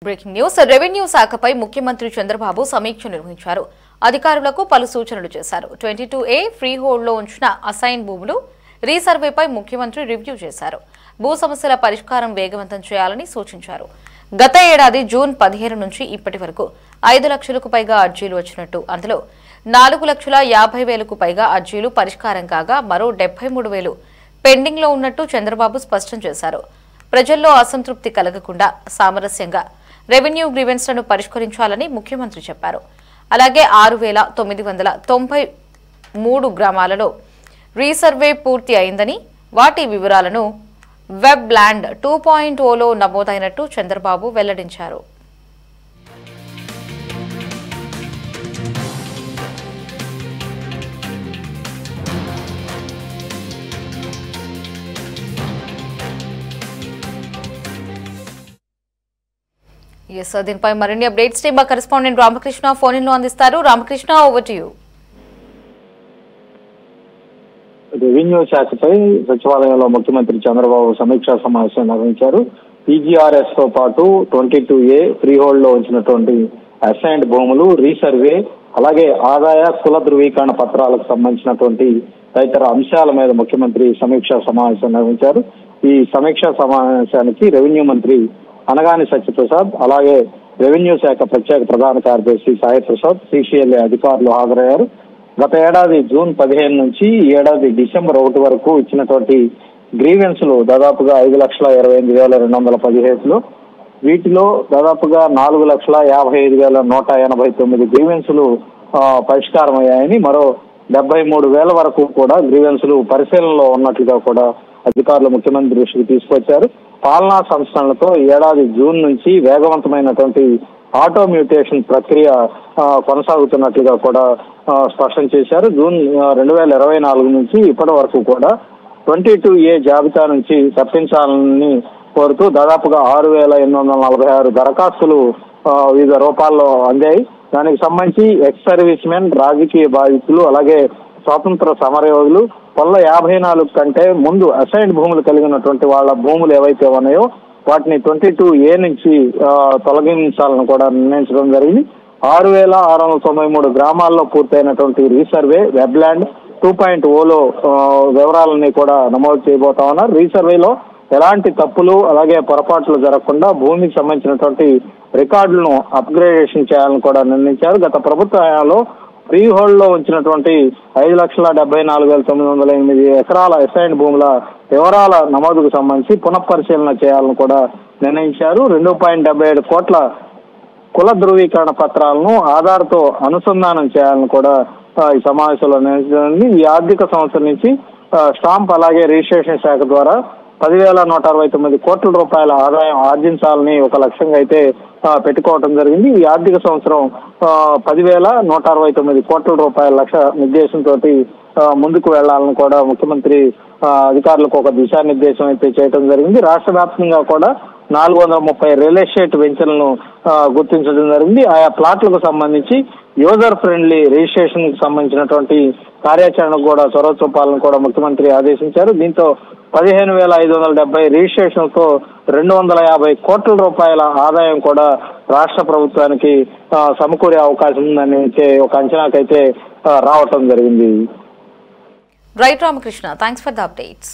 Breaking news revenue శాఖపై ముఖ్యమంత్రి చంద్రబాబు సమీక్ష నిర్వహించారు. అధికారులకు పలు సూచనలు చేశారు. 22A ఫ్రీ హోల్డ్ లో ఉంచిన అసైన్ భూములు రీసర్వేపై ముఖ్యమంత్రి రివ్యూ చేశారు. భూ సమస్యల పరిష్కారం వేగవంతం చేయాలని సూచించారు. గత ఏడాది జూన్ 15 నుంచి ఇప్పటి వరకు 5 లక్షలకు పైగా అర్జీలు వచ్చినట్టు, అందులో 4,50,000కు పైగా అర్జీలు పరిష్కారం కాగా మరో 73,000 పెండింగ్ లో ఉన్నట్టు చంద్రబాబు స్పష్టం చేశారు. ప్రజల్లో అసంతృప్తి కలగకుండా సామరస్యంగా రెవెన్యూ గ్రీవెన్స్లను పరిష్కరించాలని ముఖ్యమంత్రి చెప్పారు. అలాగే 6,993 గ్రామాలలో రీసర్వే పూర్తి అయిందని, వాటి వివరాలను వెబ్ ల్యాండ్ 2.0లో నమోదైనట్టు చంద్రబాబు వెల్లడించారు. దీనిపై మరిన్ని అప్డేట్స్ మా కరెస్పాండెంట్ రామకృష్ణ ఫోన్ ఇన్ లో అందిస్తారు. Ramakrishna, over to you. రెవెన్యూ శాఖపై సచివాలయంలో ముఖ్యమంత్రి చంద్రబాబు సమీక్షా సమావేశం నిర్వహించారు. PGRS తో పాటు 22A ఫ్రీ హోల్డ్ లో ఉంచినటువంటి అసైన్డ్ భూములు రీసర్వే, అలాగే ఆదాయ కుల ధృవీకరణ పత్రాలకు సంబంధించినటువంటి తదితర అంశాల మీద ముఖ్యమంత్రి సమీక్షా సమావేశం నిర్వహించారు. ఈ సమీక్షా సమావేశానికి రెవెన్యూ మంత్రి అనగాని సత్యప్రసాద్, అలాగే రెవెన్యూ శాఖ ప్రత్యేక ప్రధాన కార్యదర్శి సాయి ప్రసాద్, CCLA అధికారులు హాజరయ్యారు. గత ఏడాది జూన్ 15 నుంచి ఈ ఏడాది డిసెంబర్ 1 వరకు ఇచ్చినటువంటి గ్రీవెన్స్లు దాదాపుగా 5,28,217. వీటిలో దాదాపుగా 4,55,189 గ్రీవెన్స్లు పరిష్కారం అయ్యాయని, మరో 73,000 వరకు కూడా గ్రీవెన్స్లు పరిశీలనలో ఉన్నట్లుగా కూడా అధికారులు ముఖ్యమంత్రి దృష్టికి తీసుకొచ్చారు. పాలనా సంస్థలతో ఏడాది జూన్ నుంచి వేగవంతమైనటువంటి ఆటో మ్యూటేషన్ ప్రక్రియ కొనసాగుతున్నట్లుగా కూడా స్పష్టం చేశారు. జూన్ 2024 నుంచి ఇప్పటి వరకు కూడా 22A జాబితా నుంచి తప్పించాలని కోరుతూ దాదాపుగా 6,846 దరఖాస్తులు వివిధ రూపాల్లో అందాయి. దానికి సంబంధించి ఎక్స్ సర్వీస్ మెన్, రాజకీయ బాధితులు, అలాగే స్వాతంత్ర సమరయోధులు, 54 కంటే ముందు అసైన్డ్ భూములు కలిగినటువంటి వాళ్ళ భూములు ఏవైతే ఉన్నాయో వాటిని 22A నుంచి తొలగించాలని కూడా నిర్ణయించడం జరిగింది. 6,693 గ్రామాల్లో పూర్తయినటువంటి రీసర్వే వెబ్ ల్యాండ్ 2.0లో వివరాలని కూడా నమోదు చేయబోతా ఉన్నారు. రీసర్వేలో ఎలాంటి తప్పులు అలాగే పొరపాట్లు జరగకుండా భూమికి సంబంధించినటువంటి రికార్డులను అప్గ్రేడేషన్ చేయాలని కూడా నిర్ణయించారు. గత ప్రభుత్వ హయాంలో ఫ్రీ హోల్డ్ లో ఉంచినటువంటి 5,74,908 ఎకరాల అసైన్డ్ భూముల వివరాల నమోదుకు సంబంధించి పునఃపరిశీలన చేయాలని కూడా నిర్ణయించారు. 2.77 కోట్ల కుల ధృవీకరణ పత్రాలను ఆధార్తో అనుసంధానం చేయాలని కూడా ఈ సమావేశంలో నిర్ణయించింది. ఈ ఆర్థిక సంవత్సరం నుంచి స్టాంప్ అలాగే రిజిస్ట్రేషన్ శాఖ ద్వారా 10,169 కోట్ల రూపాయల ఆదాయం ఆర్జించాలని ఒక లక్ష్యంగా అయితే పెట్టుకోవడం జరిగింది. ఈ ఆర్థిక సంవత్సరం 10,169 కోట్ల రూపాయల లక్ష్య నిర్దేశంతో ముందుకు వెళ్లాలని కూడా ముఖ్యమంత్రి అధికారులకు ఒక దిశానిర్దేశం అయితే చేయడం జరిగింది. రాష్ట్ర వ్యాప్తంగా కూడా 430 రియల్ ఎస్టేట్ వెంచర్లను గుర్తించడం జరిగింది. ఆయా ప్లాట్లకు సంబంధించి యూజర్ ఫ్రెండ్లీ రిజిస్ట్రేషన్ కు సంబంధించినటువంటి కార్యాచరణకు కూడా చొరవ చూపాలని కూడా ముఖ్యమంత్రి ఆదేశించారు. దీంతో 15,570 రిజిస్ట్రేషన్తో 250 కోట్ల రూపాయల ఆదాయం కూడా రాష్ట్ర ప్రభుత్వానికి సమకూరే అవకాశం ఉందని ఒక అంచనాకైతే రావటం జరిగింది. Right Ramakrishna, thanks for the updates.